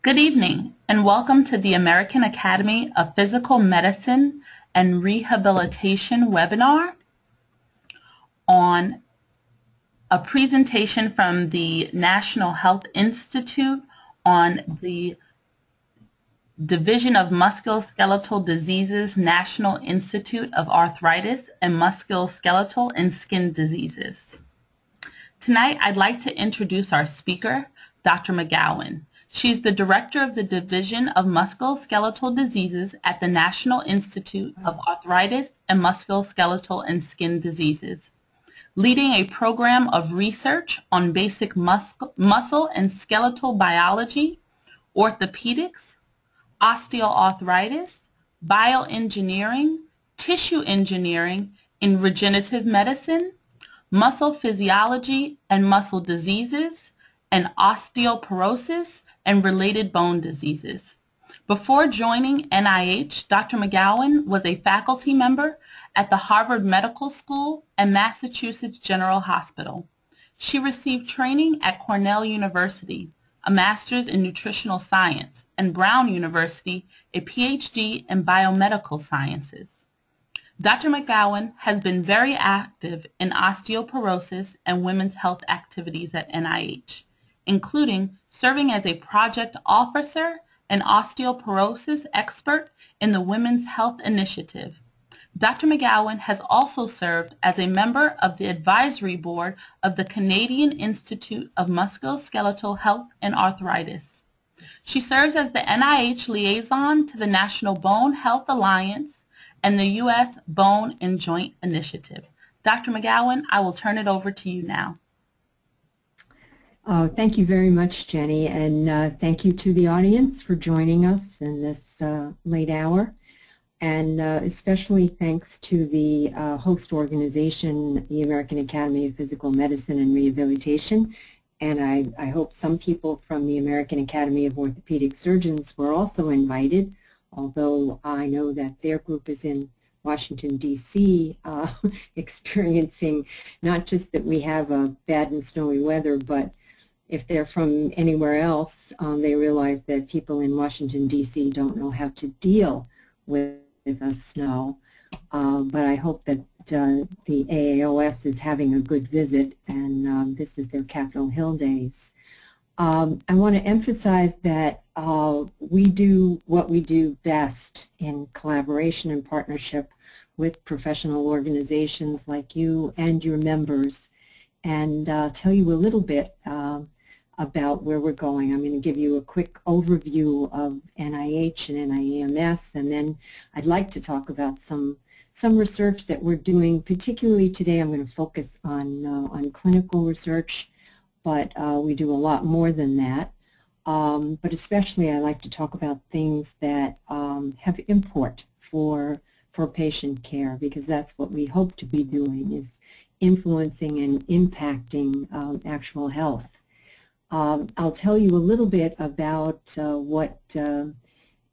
Good evening, and welcome to the American Academy of Physical Medicine and Rehabilitation webinar on a presentation from the National Health Institute on the Division of Musculoskeletal Diseases, National Institute of Arthritis and Musculoskeletal and Skin Diseases. Tonight, I'd like to introduce our speaker, Dr. McGowan. She's the Director of the Division of Musculoskeletal Diseases at the National Institute of Arthritis and Musculoskeletal and Skin Diseases, leading a program of research on basic muscle and skeletal biology, orthopedics, osteoarthritis, bioengineering, tissue engineering in regenerative medicine, muscle physiology and muscle diseases, and osteoporosis and related bone diseases. Before joining NIH, Dr. McGowan was a faculty member at the Harvard Medical School and Massachusetts General Hospital. She received training at Cornell University, a master's in nutritional science, and Brown University, a PhD in biomedical sciences. Dr. McGowan has been very active in osteoporosis and women's health activities at NIH, including serving as a project officer and osteoporosis expert in the Women's Health Initiative. Dr. McGowan has also served as a member of the advisory board of the Canadian Institute of Musculoskeletal Health and Arthritis. She serves as the NIH liaison to the National Bone Health Alliance and the U.S. Bone and Joint Initiative. Dr. McGowan, I will turn it over to you now. Thank you very much, Jenny, and thank you to the audience for joining us in this late hour. And especially thanks to the host organization, the American Academy of Physical Medicine and Rehabilitation. And I hope some people from the American Academy of Orthopedic Surgeons were also invited, although I know that their group is in Washington, D.C., experiencing not just that we have bad and snowy weather, but if they're from anywhere else, they realize that people in Washington, D.C. don't know how to deal with the snow. But I hope that the AAOS is having a good visit, and this is their Capitol Hill days. I want to emphasize that we do what we do best in collaboration and partnership with professional organizations like you and your members, and tell you a little bit about where we're going. I'm going to give you a quick overview of NIH and NIAMS, and then I'd like to talk about some research that we're doing. Particularly today, I'm going to focus on clinical research, but we do a lot more than that. But especially, I like to talk about things that have import for patient care, because that's what we hope to be doing, is influencing and impacting actual health. I'll tell you a little bit about what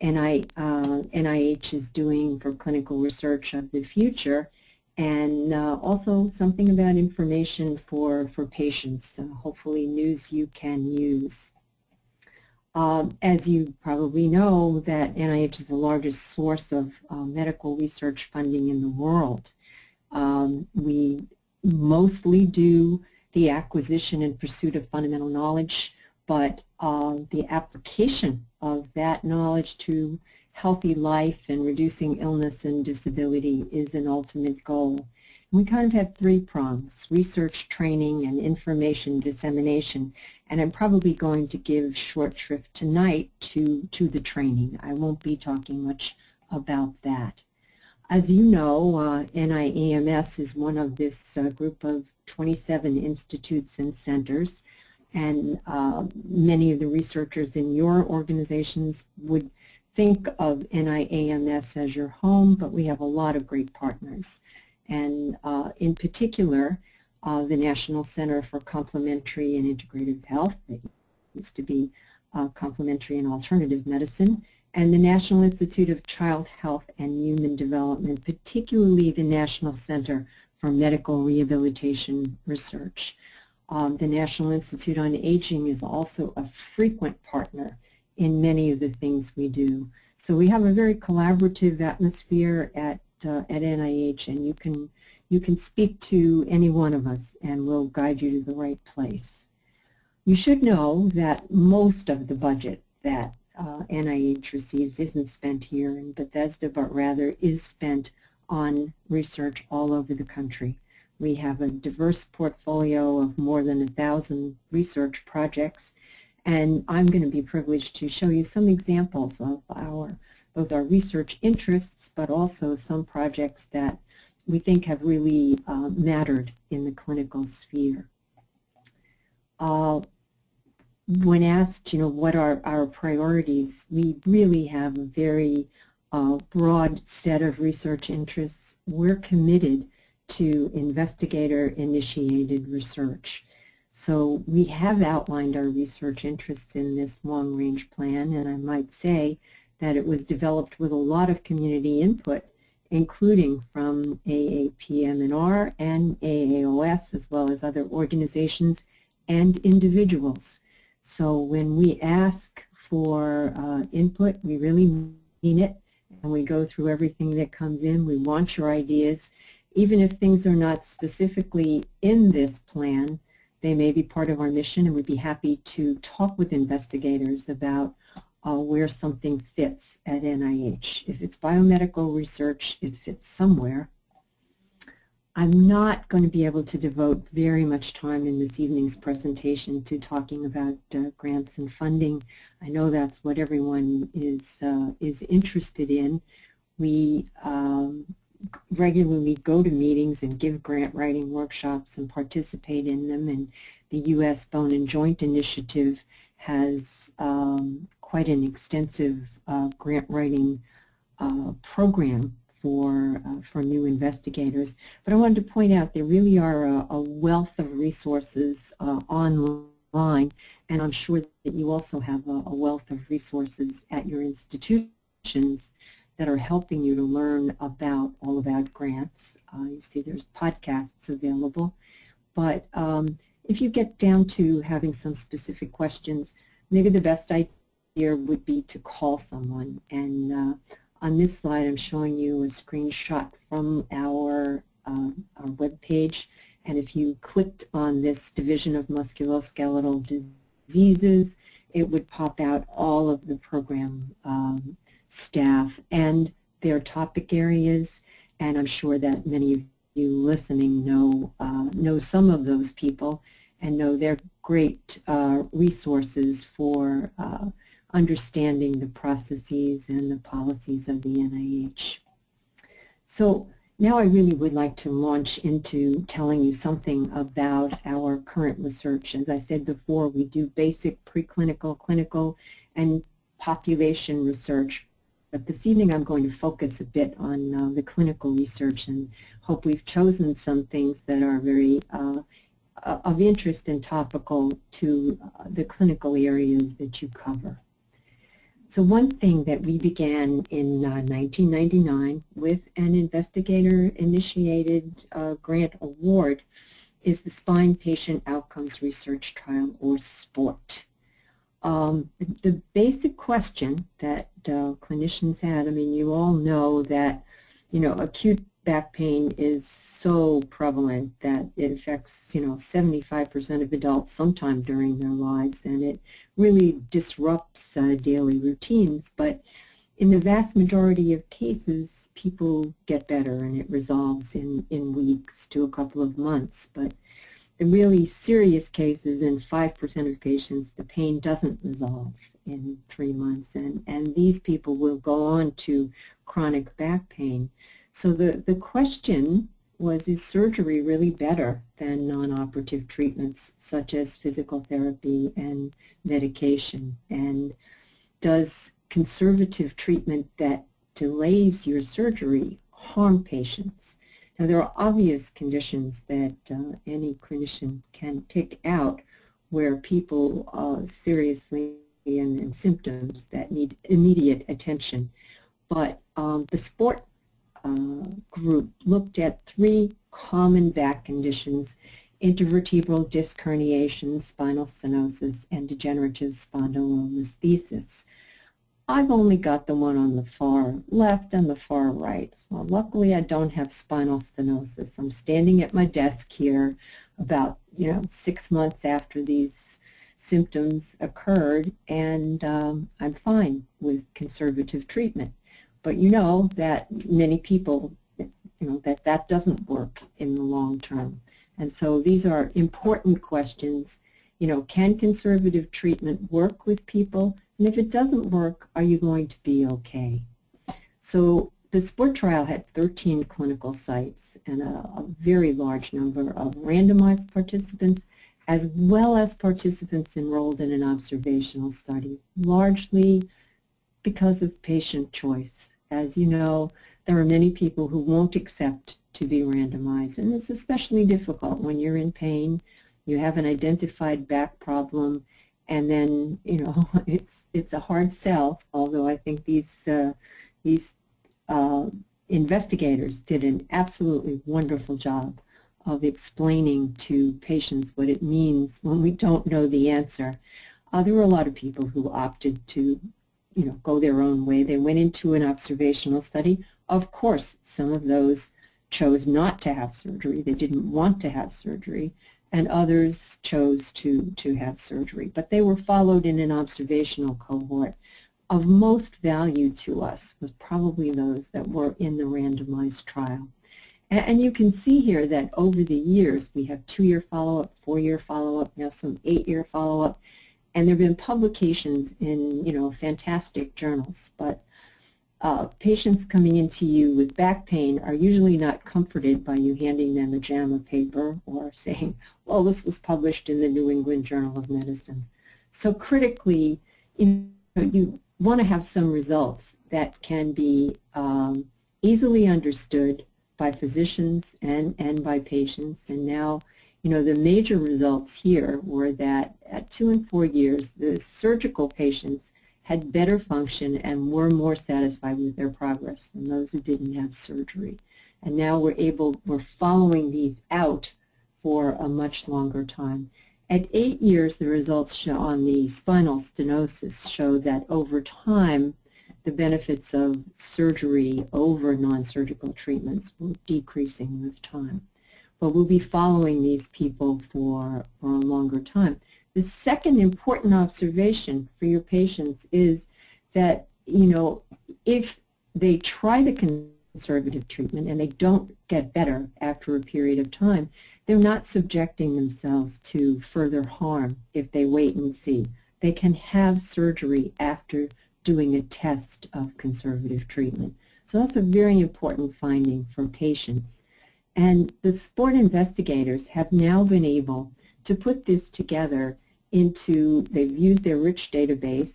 NIH is doing for clinical research of the future, and also something about information for patients, hopefully news you can use. As you probably know, that NIH is the largest source of medical research funding in the world. We mostly do the acquisition and pursuit of fundamental knowledge, but the application of that knowledge to healthy life and reducing illness and disability is an ultimate goal. And we kind of have three prongs: research, training, and information dissemination. And I'm probably going to give short shrift tonight to the training. I won't be talking much about that. As you know, NIAMS is one of this group of 27 institutes and centers, and many of the researchers in your organizations would think of NIAMS as your home, but we have a lot of great partners. And in particular, the National Center for Complementary and Integrative Health, that used to be Complementary and Alternative Medicine, and the National Institute of Child Health and Human Development, particularly the National Center for Medical Rehabilitation Research. The National Institute on Aging is also a frequent partner in many of the things we do. So we have a very collaborative atmosphere at NIH, and you can speak to any one of us and we'll guide you to the right place. You should know that most of the budget that NIH receives isn't spent here in Bethesda, but rather is spent on research all over the country. We have a diverse portfolio of more than 1,000 research projects, and I'm going to be privileged to show you some examples of both our research interests, but also some projects that we think have really mattered in the clinical sphere. When asked, what are our priorities, we really have a very broad set of research interests. We're committed to investigator-initiated research. So we have outlined our research interests in this long-range plan, and I might say that it was developed with a lot of community input, including from AAPM&R and AAOS, as well as other organizations and individuals. So when we ask for input, we really mean it, and we go through everything that comes in. We want your ideas. Even if things are not specifically in this plan, they may be part of our mission, and we'd be happy to talk with investigators about where something fits at NIH. If it's biomedical research, it fits somewhere. I'm not going to be able to devote very much time in this evening's presentation to talking about grants and funding. I know that's what everyone is interested in. We regularly go to meetings and give grant writing workshops and participate in them, and the U.S. Bone and Joint Initiative has quite an extensive grant writing program for new investigators. But I wanted to point out there really are a wealth of resources online, and I'm sure that you also have a wealth of resources at your institutions that are helping you to learn all about grants. You see there's podcasts available. But if you get down to having some specific questions, maybe the best idea would be to call someone. And on this slide, I'm showing you a screenshot from our web page. And if you clicked on this division of musculoskeletal diseases, it would pop out all of the program staff and their topic areas. And I'm sure that many of you listening know some of those people and know they're great resources for understanding the processes and the policies of the NIH. So now I really would like to launch into telling you something about our current research. As I said before, we do basic preclinical, clinical, and population research. But this evening I'm going to focus a bit on the clinical research and hope we've chosen some things that are very of interest and topical to the clinical areas that you cover. So one thing that we began in 1999 with an investigator-initiated grant award is the Spine Patient Outcomes Research Trial, or SPORT. The basic question that clinicians had, I mean, you all know that, acute back pain is so prevalent that it affects, 75% of adults sometime during their lives, and it really disrupts daily routines. But in the vast majority of cases, people get better and it resolves in weeks to a couple of months. But the really serious cases, in 5% of patients, the pain doesn't resolve in 3 months, and these people will go on to chronic back pain. So the question was, is surgery really better than non-operative treatments such as physical therapy and medication? And does conservative treatment that delays your surgery harm patients? Now, there are obvious conditions that any clinician can pick out where people seriously and symptoms that need immediate attention. But the SPORT group looked at 3 common back conditions intervertebral disc herniation, spinal stenosis, and degenerative spondylolisthesis. I've only got the one on the far left and the far right. So luckily I don't have spinal stenosis. I'm standing at my desk here about 6 months after these symptoms occurred, and I'm fine with conservative treatment. But you know that many people, that doesn't work in the long term. And so these are important questions. Can conservative treatment work with people? And if it doesn't work, are you going to be okay? So the SPORT trial had 13 clinical sites and a very large number of randomized participants, as well as participants enrolled in an observational study, largely because of patient choice. As you know, there are many people who won't accept to be randomized, and it's especially difficult when you're in pain, you have an identified back problem, and then it's a hard sell. Although I think these investigators did an absolutely wonderful job of explaining to patients what it means when we don't know the answer. There were a lot of people who opted to go their own way. They went into an observational study. Of course, some of those chose not to have surgery. They didn't want to have surgery, and others chose to have surgery. But they were followed in an observational cohort. Of most value to us was probably those that were in the randomized trial. And you can see here that over the years, we have 2-year follow-up, 4-year follow-up, now some 8-year follow-up, and there have been publications in fantastic journals. But patients coming into you with back pain are usually not comforted by you handing them a JAMA paper or saying, well, this was published in the New England Journal of Medicine. So critically, you want to have some results that can be easily understood by physicians and by patients. And now, the major results here were that at 2 and 4 years, the surgical patients had better function and were more satisfied with their progress than those who didn't have surgery. And now we're following these out for a much longer time. At 8 years, the results on the spinal stenosis show that over time, the benefits of surgery over non-surgical treatments were decreasing with time. But we'll be following these people for a longer time. The second important observation for your patients is that, if they try the conservative treatment and they don't get better after a period of time, they're not subjecting themselves to further harm if they wait and see. They can have surgery after doing a test of conservative treatment. So that's a very important finding for patients. And the SPORT investigators have now been able to put this together they've used their rich database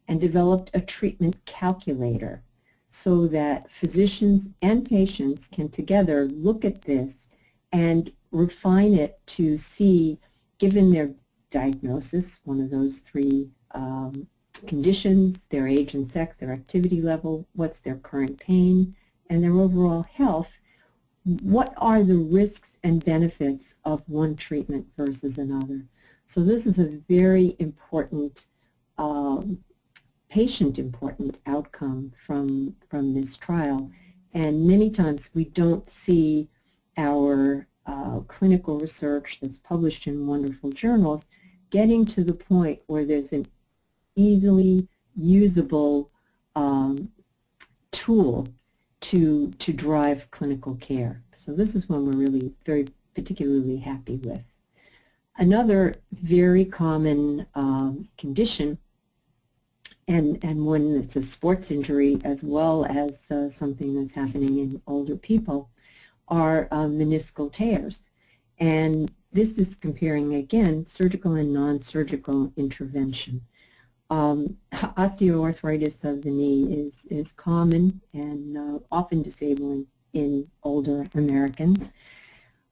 and developed a treatment calculator so that physicians and patients can together look at this and refine it to see, given their diagnosis, one of those 3 conditions, their age and sex, their activity level, what's their current pain, and their overall health, what are the risks and benefits of one treatment versus another. So this is a very important, patient-important outcome from this trial. And many times we don't see our clinical research that's published in wonderful journals getting to the point where there's an easily usable tool to drive clinical care. So this is one we're really very particularly happy with. Another very common condition, and one that's a sports injury as well as something that's happening in older people, are meniscal tears. And this is comparing, again, surgical and non-surgical intervention. Osteoarthritis of the knee is common and often disabling in older Americans.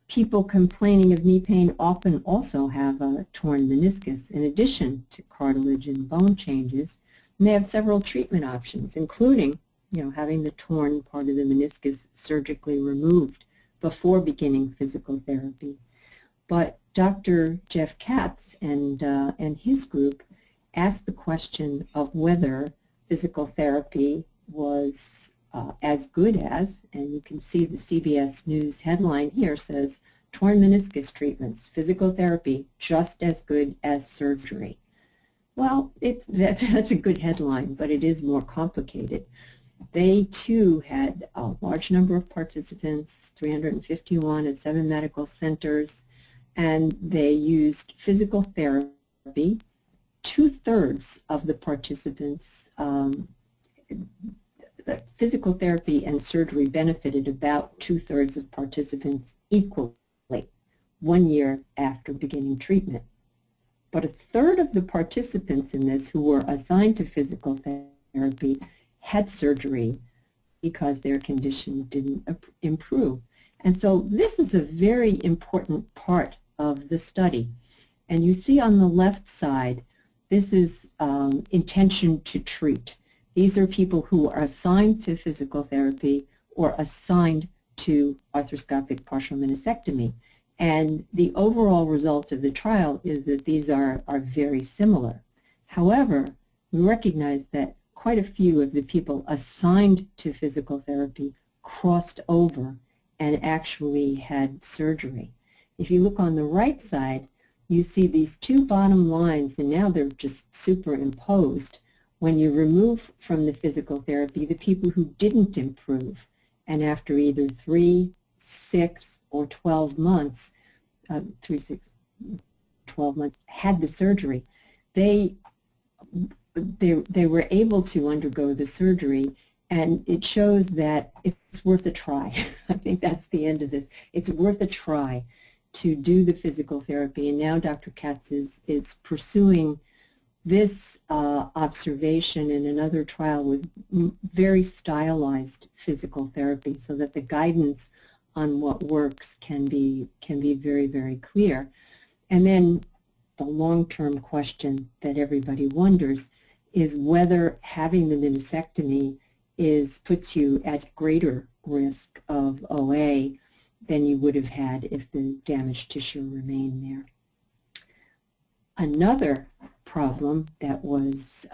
People complaining of knee pain often also have a torn meniscus in addition to cartilage and bone changes, and they have several treatment options, including having the torn part of the meniscus surgically removed before beginning physical therapy. But Dr. Jeff Katz and his group asked the question of whether physical therapy was as good as, and you can see the CBS News headline here says, torn meniscus treatments, physical therapy just as good as surgery. Well, that's a good headline, but it is more complicated. They too had a large number of participants, 351 at 7 medical centers, and they used physical therapy. 2/3 of the participants, physical therapy and surgery benefited about 2/3 of participants equally 1 year after beginning treatment. But 1/3 of the participants in this who were assigned to physical therapy had surgery because their condition didn't improve. And so this is a very important part of the study. And you see on the left side, this is intention to treat. These are people who are assigned to physical therapy or assigned to arthroscopic partial meniscectomy. And the overall result of the trial is that these are very similar. However, we recognize that quite a few of the people assigned to physical therapy crossed over and actually had surgery. If you look on the right side, you see these two bottom lines, and now they're just superimposed. When you remove from the physical therapy the people who didn't improve, and after either 3, 6, or 12 months, 3, 6, 12 months, had the surgery, they were able to undergo the surgery, and it shows that it's worth a try. I think that's the end of this. It's worth a try to do the physical therapy, and now Dr. Katz is pursuing this observation in another trial with very stylized physical therapy so that the guidance on what works can be very, very clear. And then the long-term question that everybody wonders is whether having the meniscectomy puts you at greater risk of OA than you would have had if the damaged tissue remained there. Another problem that was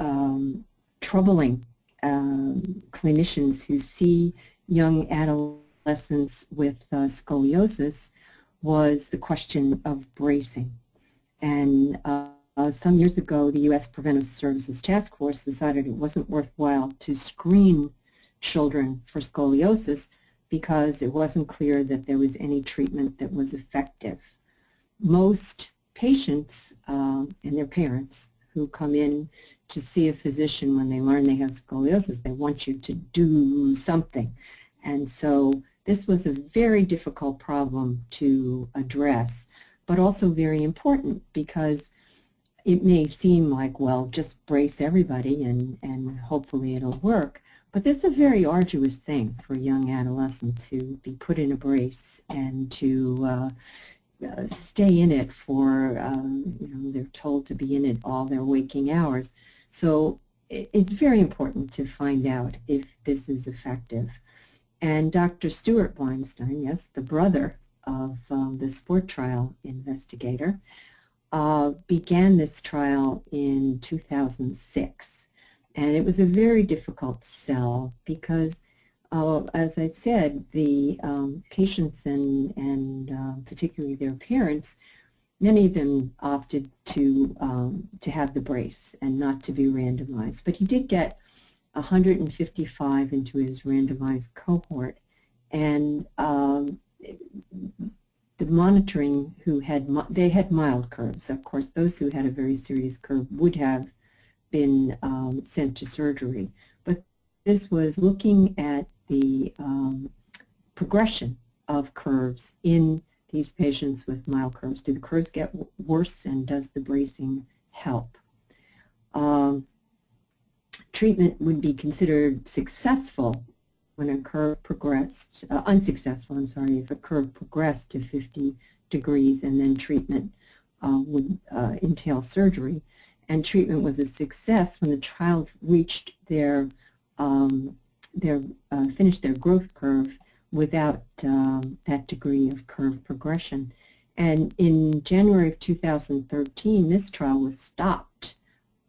troubling clinicians who see young adolescents with scoliosis was the question of bracing. And some years ago, the U.S. Preventive Services Task Force decided it wasn't worthwhile to screen children for scoliosis because it wasn't clear that there was any treatment that was effective. Most patients and their parents who come in to see a physician when they learn they have scoliosis, they want you to do something. And so this was a very difficult problem to address, but also very important because it may seem like, well, just brace everybody and hopefully it'll work. But this is a very arduous thing for young adolescents to be put in a brace and to stay in it for, they're told to be in it all their waking hours. So it's very important to find out if this is effective. And Dr. Stuart Weinstein, yes, the brother of the sport trial investigator, began this trial in 2006. And it was a very difficult sell because, as I said, the patients and particularly their parents, many of them opted to have the brace and not to be randomized. But he did get 155 into his randomized cohort, and the monitoring they had mild curves. Of course, those who had a very serious curve would have been sent to surgery. But this was looking at the progression of curves in these patients with mild curves. Do the curves get worse, and does the bracing help? Treatment would be considered successful when a curve progressed, unsuccessful, I'm sorry, if a curve progressed to 50 degrees, and then treatment would entail surgery. And treatment was a success when the child reached finished their growth curve without that degree of curve progression. And in January of 2013, this trial was stopped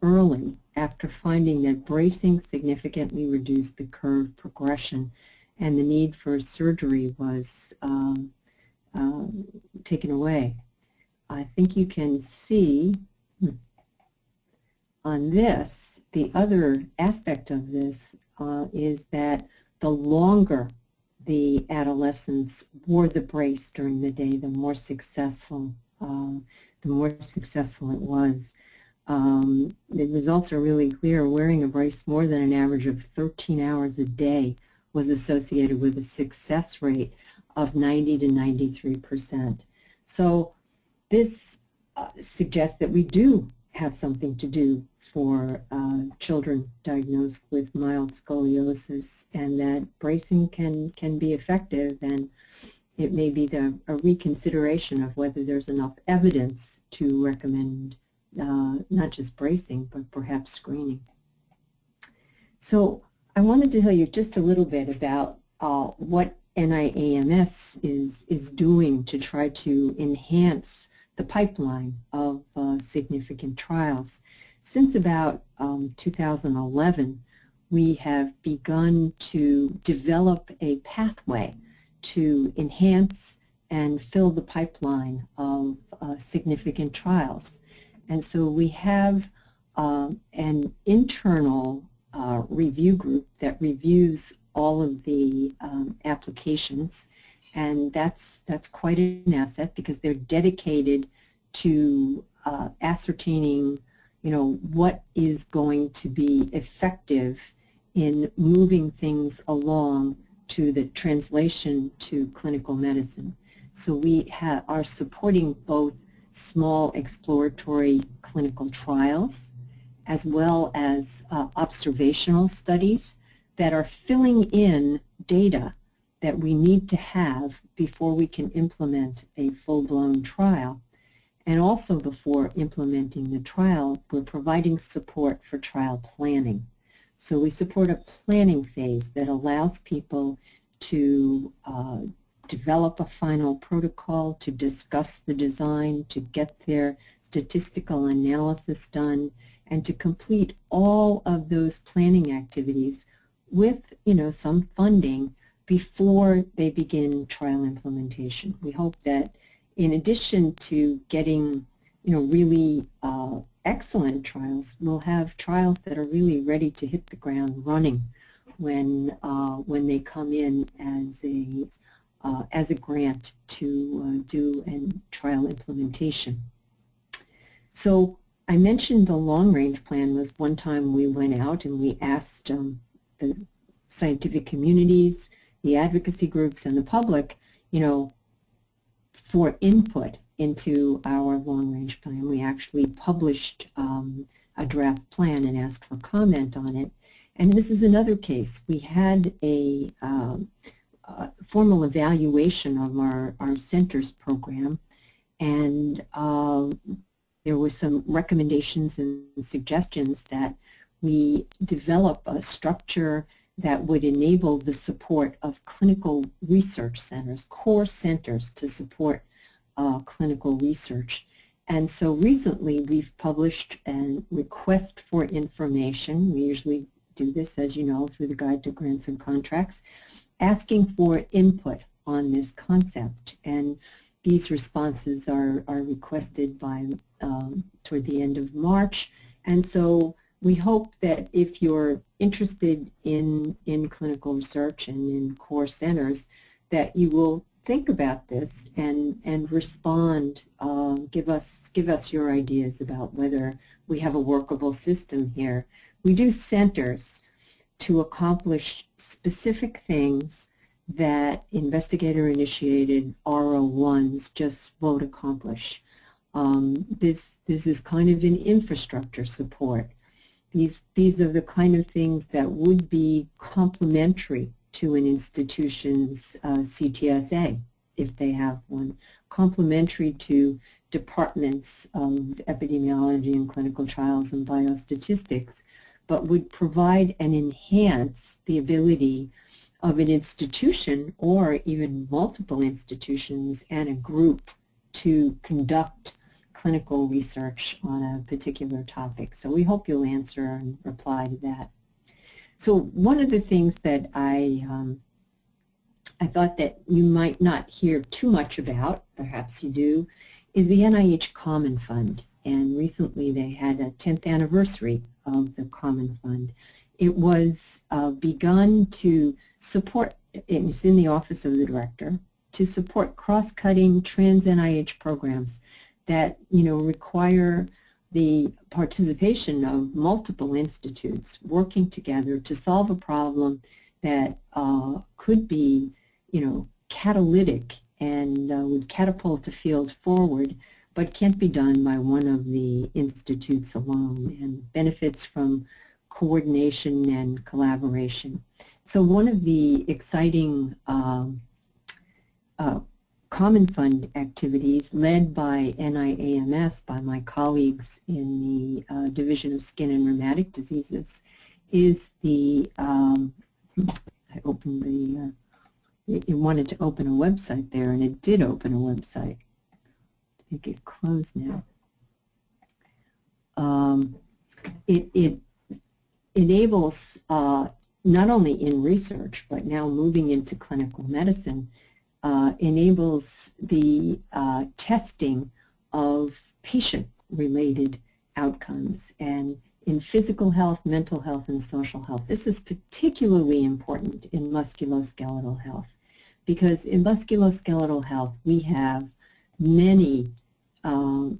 early after finding that bracing significantly reduced the curve progression and the need for surgery was taken away. I think you can see on this, the other aspect of this is that the longer the adolescents wore the brace during the day, the more successful it was. The results are really clear. Wearing a brace more than an average of 13 hours a day was associated with a success rate of 90 to 93%. So this suggests that we do have something to do for children diagnosed with mild scoliosis, and that bracing can be effective, and it may be a reconsideration of whether there's enough evidence to recommend not just bracing, but perhaps screening. So I wanted to tell you just a little bit about what NIAMS is doing to try to enhance the pipeline of significant trials. Since about 2011, we have begun to develop a pathway to enhance and fill the pipeline of significant trials. And so we have an internal review group that reviews all of the applications, and that's quite an asset because they're dedicated to ascertaining, what is going to be effective in moving things along to the translation to clinical medicine. So we are supporting both small exploratory clinical trials as well as observational studies that are filling in data that we need to have before we can implement a full-blown trial. And also before implementing the trial, we're providing support for trial planning. So we support a planning phase that allows people to develop a final protocol, to discuss the design, to get their statistical analysis done, and to complete all of those planning activities with, some funding before they begin trial implementation. We hope that in addition to getting, really excellent trials, we'll have trials that are really ready to hit the ground running when they come in as a grant to do a trial implementation. So I mentioned the long-range plan was one time we went out and we asked the scientific communities, the advocacy groups, and the public, for input into our long-range plan. We actually published a draft plan and asked for comment on it. And this is another case. We had a formal evaluation of our centers program, and there were some recommendations and suggestions that we develop a structure that would enable the support of clinical research centers, core centers to support clinical research. And so recently we've published a request for information. We usually do this, as you know, through the Guide to Grants and Contracts, asking for input on this concept. And these responses are requested by toward the end of March. And so we hope that if you're interested in clinical research and in core centers, that you will think about this and respond. Give us your ideas about whether we have a workable system here. We do centers to accomplish specific things that investigator-initiated R01s just won't accomplish. This is kind of an infrastructure support. These are the kind of things that would be complementary to an institution's CTSA, if they have one, complementary to departments of epidemiology and clinical trials and biostatistics, but would provide and enhance the ability of an institution or even multiple institutions and a group to conduct clinical research on a particular topic. So we hope you'll answer and reply to that. So one of the things that I thought that you might not hear too much about, perhaps you do, is the NIH Common Fund. And recently they had a 10th anniversary of the Common Fund. It was begun to support, it's in the Office of the Director, to support cross-cutting trans-NIH programs that, require the participation of multiple institutes working together to solve a problem that could be, catalytic and would catapult a field forward, but can't be done by one of the institutes alone, and benefits from coordination and collaboration. So one of the exciting Common Fund activities led by NIAMS, by my colleagues in the Division of Skin and Rheumatic Diseases, is the, I opened the, it wanted to open a website there, and it did open a website. I think it closed now. It enables, not only in research, but now moving into clinical medicine, enables the testing of patient-related outcomes, and in physical health, mental health, and social health. This is particularly important in musculoskeletal health, because in musculoskeletal health we have many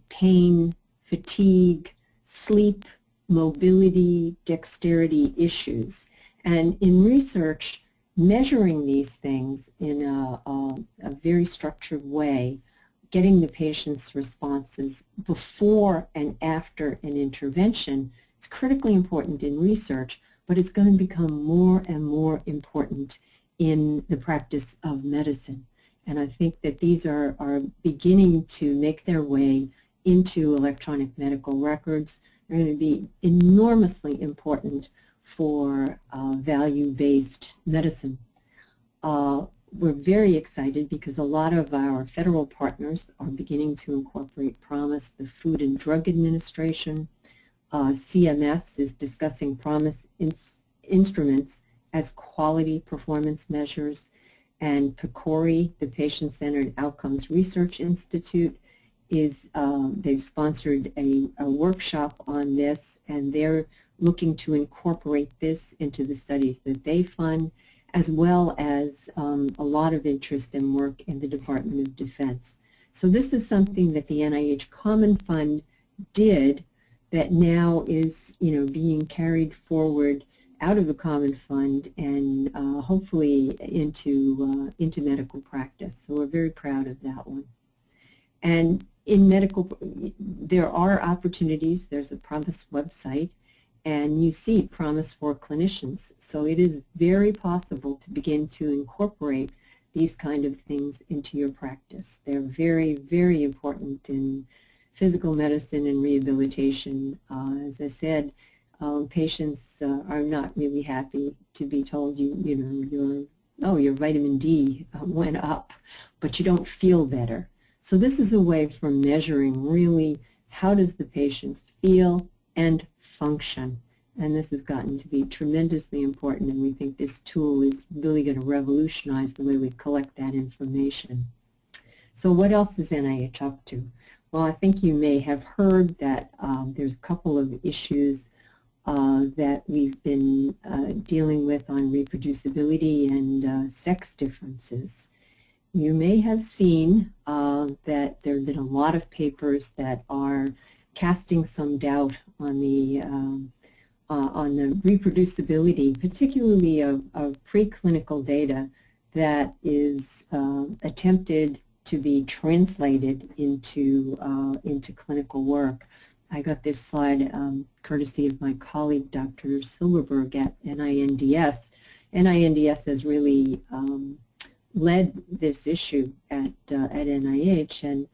pain, fatigue, sleep, mobility, dexterity issues. And in research, measuring these things in a very structured way, getting the patient's responses before and after an intervention, is critically important in research, but it's going to become more and more important in the practice of medicine. And I think that these are beginning to make their way into electronic medical records. They're going to be enormously important for value-based medicine. We're very excited because a lot of our federal partners are beginning to incorporate PROMIS. The Food and Drug Administration, CMS is discussing PROMIS instruments as quality performance measures, and PCORI, the Patient-Centered Outcomes Research Institute, is they've sponsored a workshop on this, and they're looking to incorporate this into the studies that they fund, as well as a lot of interest and work in the Department of Defense. So this is something that the NIH Common Fund did that now is, being carried forward out of the Common Fund and hopefully into medical practice. So we're very proud of that one. And in medical, there are opportunities. There's a PROMIS website, and you see PROMIS for clinicians. So it is very possible to begin to incorporate these kind of things into your practice. They're very, very important in physical medicine and rehabilitation. As I said, patients are not really happy to be told your vitamin D went up, but you don't feel better. So this is a way for measuring really how does the patient feel and function. And this has gotten to be tremendously important, and we think this tool is really going to revolutionize the way we collect that information. So what else is NIH up to? Well, I think you may have heard that there's a couple of issues that we've been dealing with on reproducibility and sex differences. You may have seen that there have been a lot of papers that are casting some doubt on the reproducibility, particularly of preclinical data that is attempted to be translated into clinical work. I got this slide courtesy of my colleague, Dr. Silverberg at NINDS. NINDS has really led this issue at NIH, and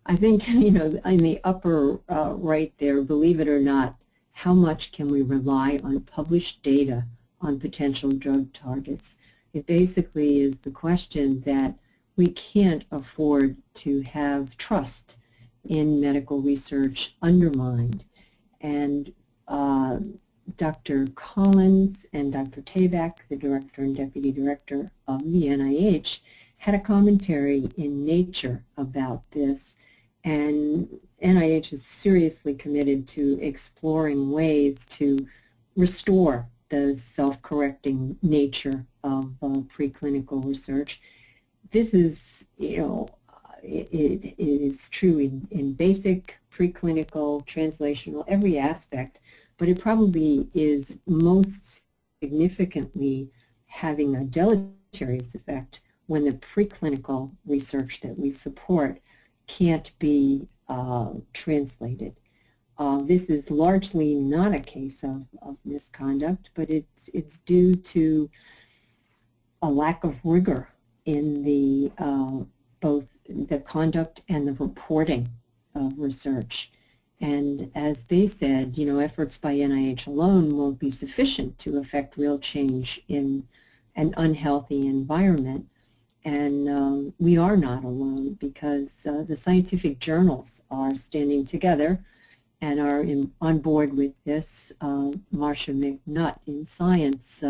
I think, in the upper right there, believe it or not, how much can we rely on published data on potential drug targets? It basically is the question that we can't afford to have trust in medical research undermined. And Dr. Collins and Dr. Tabak, the director and deputy director of the NIH, had a commentary in Nature about this, and NIH is seriously committed to exploring ways to restore the self-correcting nature of preclinical research. This is, it is true in basic, preclinical, translational, every aspect, but it probably is most significantly having a deleterious effect when the preclinical research that we support can't be translated. This is largely not a case of misconduct, but it's due to a lack of rigor in the both the conduct and the reporting of research. And as they said, efforts by NIH alone won't be sufficient to affect real change in an unhealthy environment. And we are not alone, because the scientific journals are standing together and are on board with this. Marcia McNutt in Science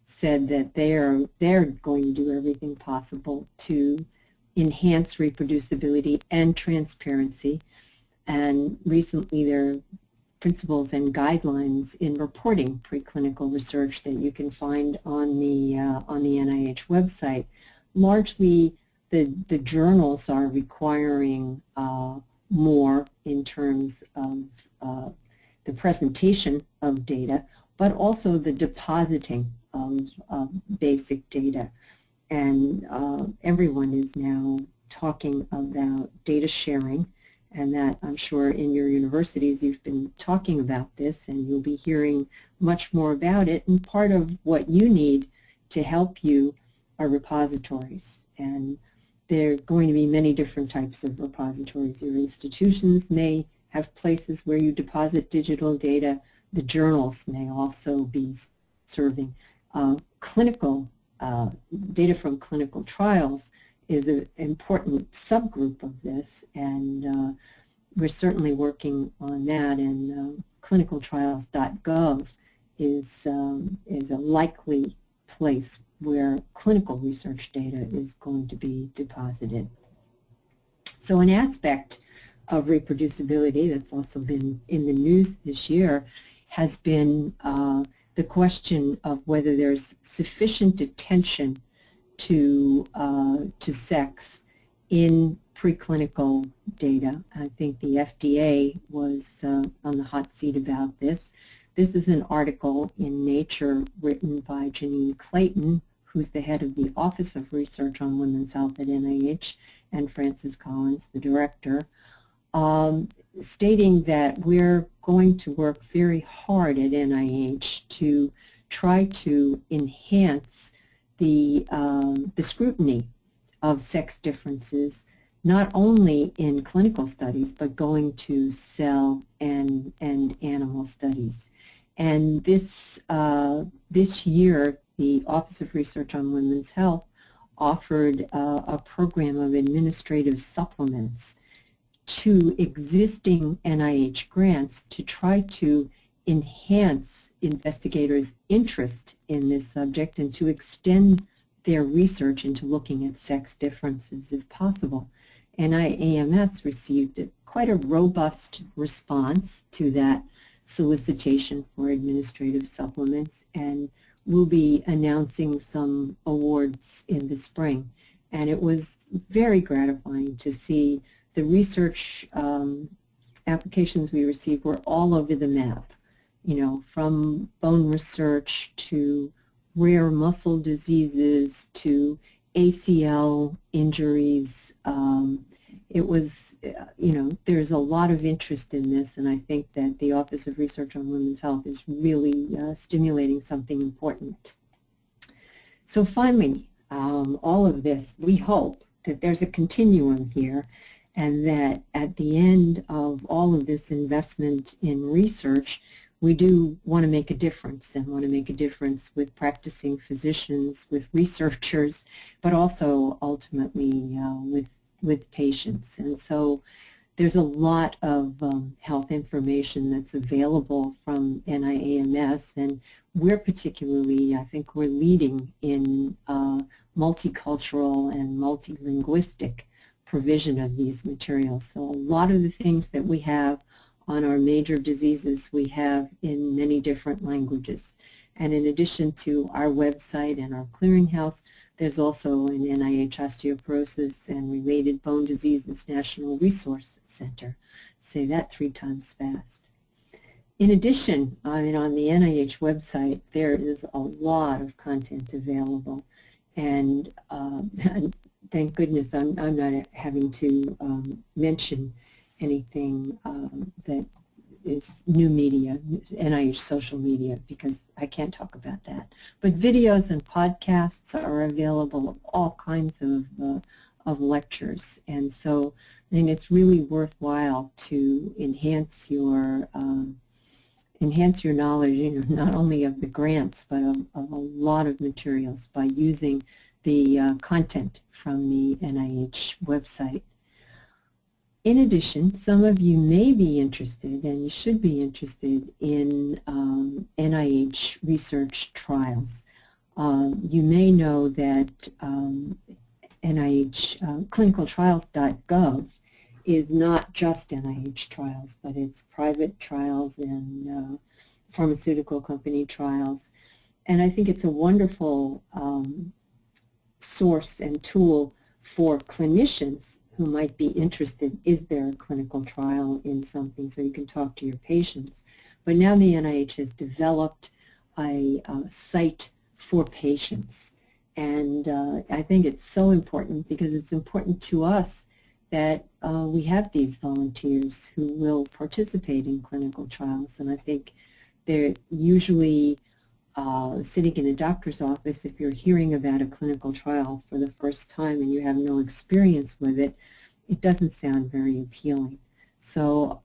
said that they're going to do everything possible to enhance reproducibility and transparency. And recently there are principles and guidelines in reporting preclinical research that you can find on the NIH website. Largely, the journals are requiring more in terms of the presentation of data, but also the depositing of basic data. And everyone is now talking about data sharing, and that I'm sure in your universities you've been talking about this, and you'll be hearing much more about it. And part of what you need to help you are repositories. And there are going to be many different types of repositories. Your institutions may have places where you deposit digital data. The journals may also be serving. Clinical data from clinical trials is an important subgroup of this, and we're certainly working on that. And clinicaltrials.gov is a likely place where clinical research data is going to be deposited. So an aspect of reproducibility that's also been in the news this year has been the question of whether there's sufficient attention to sex in preclinical data. I think the FDA was on the hot seat about this. This is an article in Nature written by Janine Clayton, who's the head of the Office of Research on Women's Health at NIH, and Francis Collins, the director, stating that we're going to work very hard at NIH to try to enhance the scrutiny of sex differences, not only in clinical studies, but going to cell and animal studies. And this year, the Office of Research on Women's Health offered a program of administrative supplements to existing NIH grants to try to enhance investigators' interest in this subject and to extend their research into looking at sex differences if possible. NIAMS received quite a robust response to that solicitation for administrative supplements, and we'll be announcing some awards in the spring. And it was very gratifying to see the research applications we received were all over the map, from bone research to rare muscle diseases to ACL injuries. It was, there's a lot of interest in this, and I think that the Office of Research on Women's Health is really stimulating something important. So finally, all of this, we hope that there's a continuum here, and that at the end of all of this investment in research, we do want to make a difference, and want to make a difference with practicing physicians, with researchers, but also ultimately with patients. And so there's a lot of health information that's available from NIAMS, and we're particularly, I think we're leading in multicultural and multilinguistic provision of these materials. So a lot of the things that we have on our major diseases we have in many different languages. And in addition to our website and our clearinghouse, there's also an NIH Osteoporosis and Related Bone Diseases National Resource Center. Say that 3 times fast. In addition, on the NIH website, there is a lot of content available. And thank goodness I'm not having to mention anything that is new media, NIH social media, because I can't talk about that. But videos and podcasts are available of all kinds of lectures, and so I think it's really worthwhile to enhance your knowledge, not only of the grants, but of a lot of materials by using the content from the NIH website. In addition, some of you may be interested, and you should be interested, in NIH Research Trials. You may know that NIH clinicaltrials.gov is not just NIH trials, but it's private trials and pharmaceutical company trials. And I think it's a wonderful source and tool for clinicians who might be interested. Is there a clinical trial in something, so you can talk to your patients. But now the NIH has developed a site for patients, and I think it's so important because it's important to us that we have these volunteers who will participate in clinical trials, and I think they're usually sitting in a doctor's office. If you're hearing about a clinical trial for the first time and you have no experience with it, it doesn't sound very appealing. So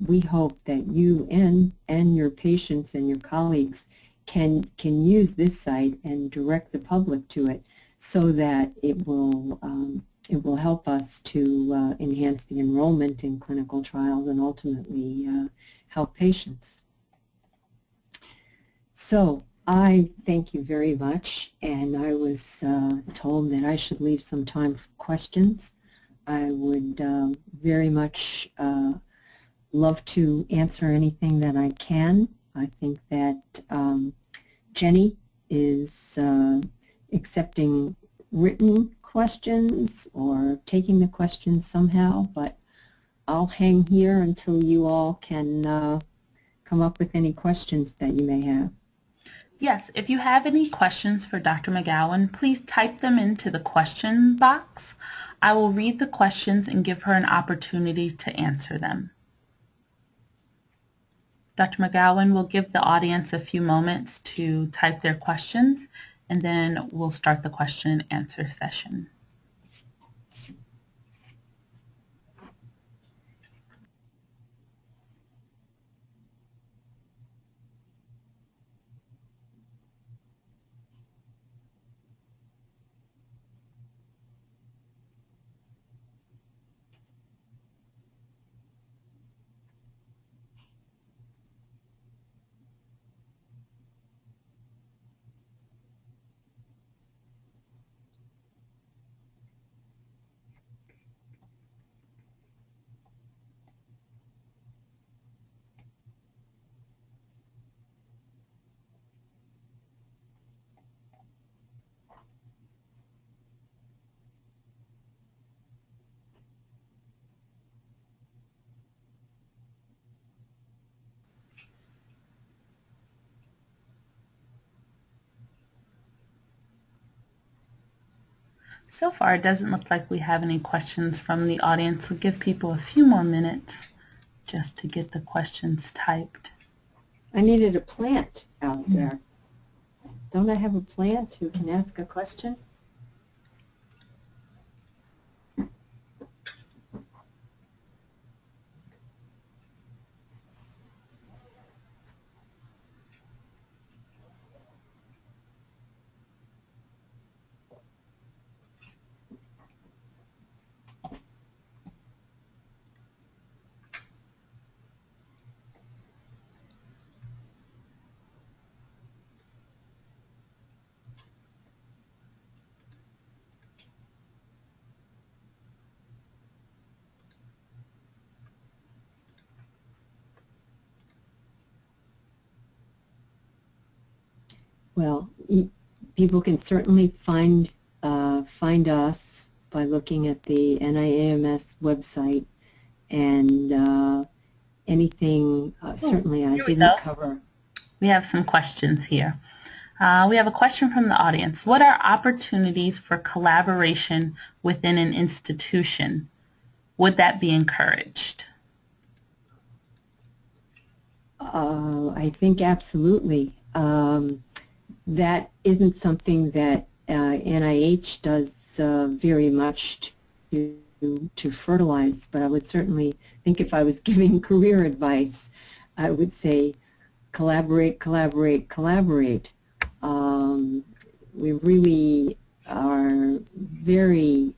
we hope that you and your patients and your colleagues can use this site and direct the public to it, so that it will help us to enhance the enrollment in clinical trials and ultimately help patients. So I thank you very much, and I was told that I should leave some time for questions. I would very much love to answer anything that I can. I think that Jenny is accepting written questions or taking the questions somehow, but I'll hang here until you all can come up with any questions that you may have. Yes, if you have any questions for Dr. McGowan, please type them into the question box. I will read the questions and give her an opportunity to answer them. Dr. McGowan will give the audience a few moments to type their questions, and then we'll start the question and answer session. So far, it doesn't look like we have any questions from the audience. We'll give people a few more minutes just to get the questions typed. I needed a plant out there. Don't I have a plant who can ask a question? Well, people can certainly find us by looking at the NIAMS website, and anything certainly I Here we didn't go. cover. We have some questions here. We have a question from the audience. What are opportunities for collaboration within an institution? Would that be encouraged? I think absolutely. That isn't something that NIH does very much to fertilize, but I would certainly think if I was giving career advice, I would say collaborate, collaborate, collaborate. We really are very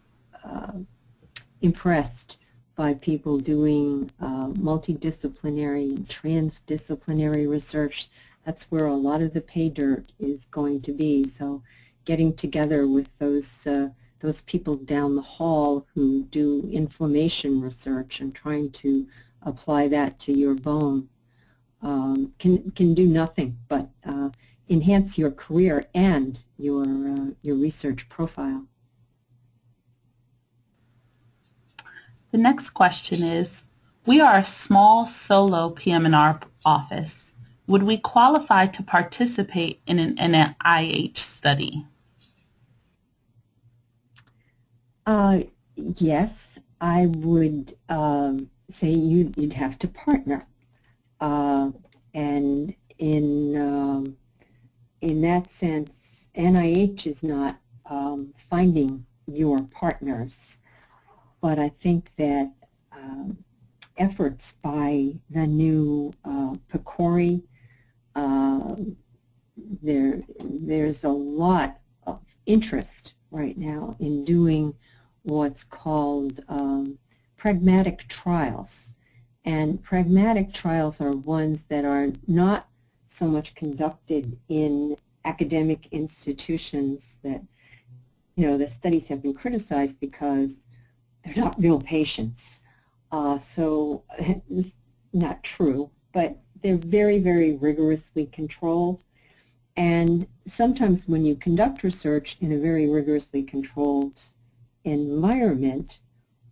impressed by people doing multidisciplinary and transdisciplinary research. That's where a lot of the pay dirt is going to be. So getting together with those people down the hall who do inflammation research and trying to apply that to your bone can do nothing but enhance your career and your research profile. The next question is, we are a small solo PM&R office. Would we qualify to participate in an NIH study? Yes, I would say you'd have to partner. And in that sense, NIH is not finding your partners. But I think that efforts by the new PCORI, there's a lot of interest right now in doing what's called pragmatic trials. And pragmatic trials are ones that are not so much conducted in academic institutions that, the studies have been criticized because they're not real patients. So it's not true, but they're very, very rigorously controlled. And sometimes when you conduct research in a very rigorously controlled environment,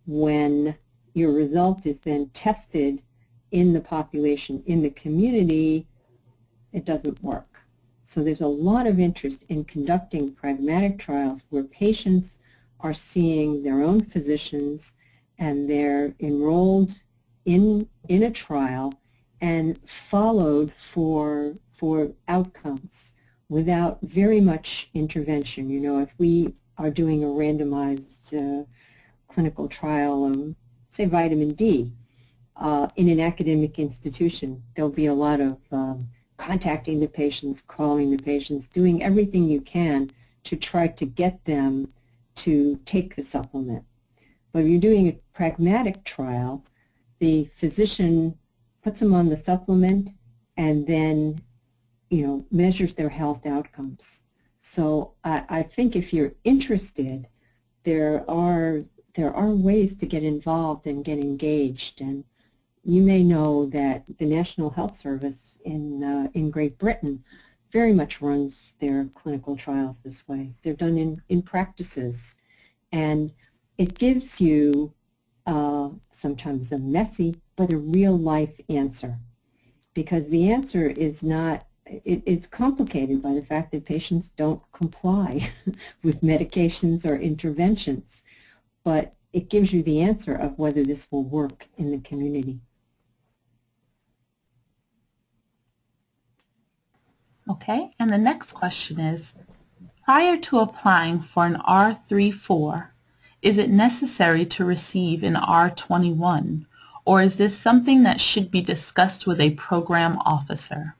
when your result is then tested in the population, in the community, it doesn't work. So there's a lot of interest in conducting pragmatic trials where patients are seeing their own physicians and they're enrolled in a trial and followed for outcomes without very much intervention. If we are doing a randomized clinical trial of, say, vitamin D in an academic institution, there'll be a lot of contacting the patients, calling the patients, doing everything you can to try to get them to take the supplement. But if you're doing a pragmatic trial, the physician puts them on the supplement and then, measures their health outcomes. So I think if you're interested, there are ways to get involved and get engaged. And you may know that the National Health Service in Great Britain very much runs their clinical trials this way. They're done in practices. And it gives you sometimes a messy but a real-life answer. Because the answer is not, it's complicated by the fact that patients don't comply with medications or interventions. But it gives you the answer of whether this will work in the community. Okay, and the next question is, prior to applying for an R34, is it necessary to receive an R21, or is this something that should be discussed with a program officer?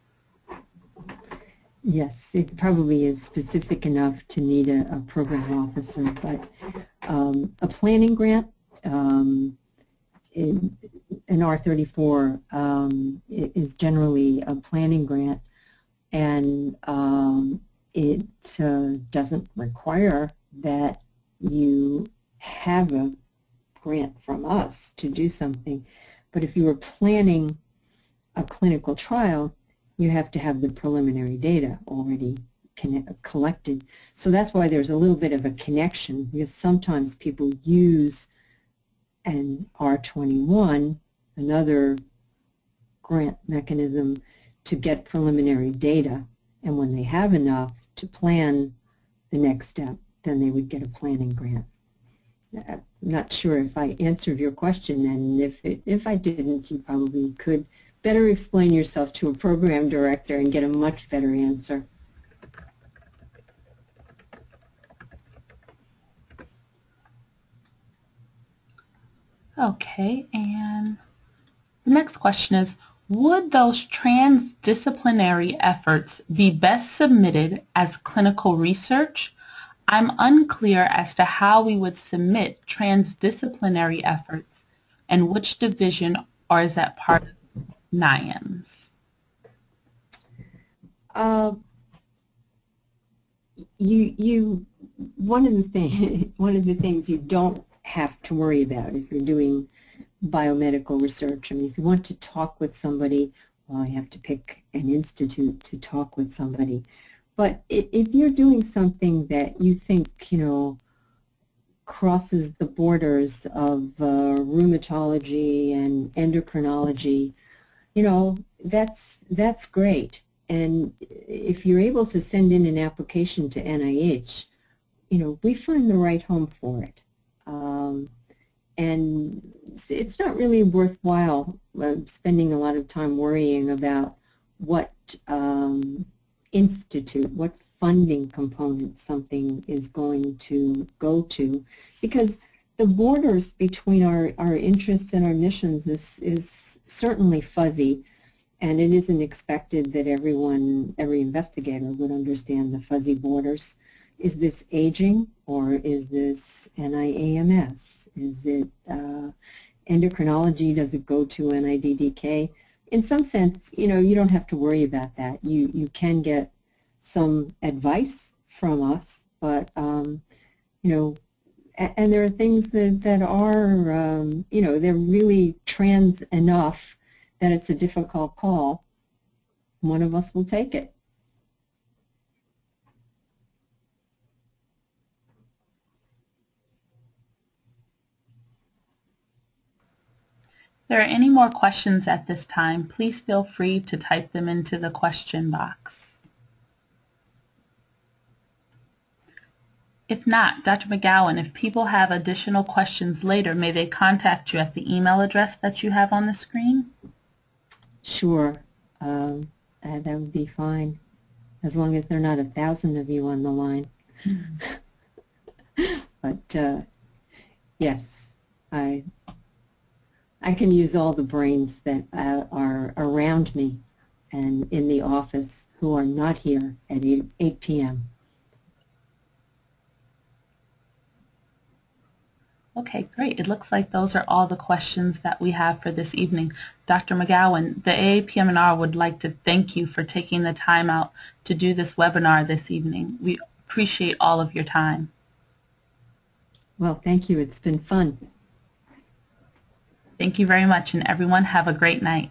Yes, it probably is specific enough to need a program officer, but a planning grant, an R34 is generally a planning grant, and it doesn't require that you have a grant from us to do something. But if you were planning a clinical trial, you have to have the preliminary data already collected. So that's why there's a little bit of a connection, because sometimes people use an R21, another grant mechanism, to get preliminary data, and when they have enough to plan the next step, then they would get a planning grant. I'm not sure if I answered your question, and if I didn't, you probably could better explain yourself to a program director and get a much better answer. Okay, and the next question is, would those transdisciplinary efforts be best submitted as clinical research? I'm unclear as to how we would submit transdisciplinary efforts and which division, or is that part of NIAMS? One of the things you don't have to worry about if you're doing biomedical research. I mean, if you want to talk with somebody, well, you have to pick an institute to talk with somebody. But if you're doing something that you think, crosses the borders of rheumatology and endocrinology, that's great. And if you're able to send in an application to NIH, we find the right home for it. And it's not really worthwhile spending a lot of time worrying about what institute, what funding component something is going to go to, because the borders between our interests and our missions is certainly fuzzy, and it isn't expected that every investigator would understand the fuzzy borders. Is this aging, or is this NIAMS? Is it endocrinology? Does it go to NIDDK? In some sense, you don't have to worry about that. You can get some advice from us, but and there are things that are they're really trans enough that it's a difficult call. One of us will take it. If there are any more questions at this time, please feel free to type them into the question box. If not, Dr. McGowan, if people have additional questions later, may they contact you at the email address that you have on the screen? Sure, that would be fine, as long as there are not 1,000 of you on the line. But yes, I can use all the brains that are around me and in the office who are not here at 8 p.m. Okay, great. It looks like those are all the questions that we have for this evening. Dr. McGowan, the AAPM&R would like to thank you for taking the time out to do this webinar this evening. We appreciate all of your time. Well, thank you. It's been fun. Thank you very much, and everyone have a great night.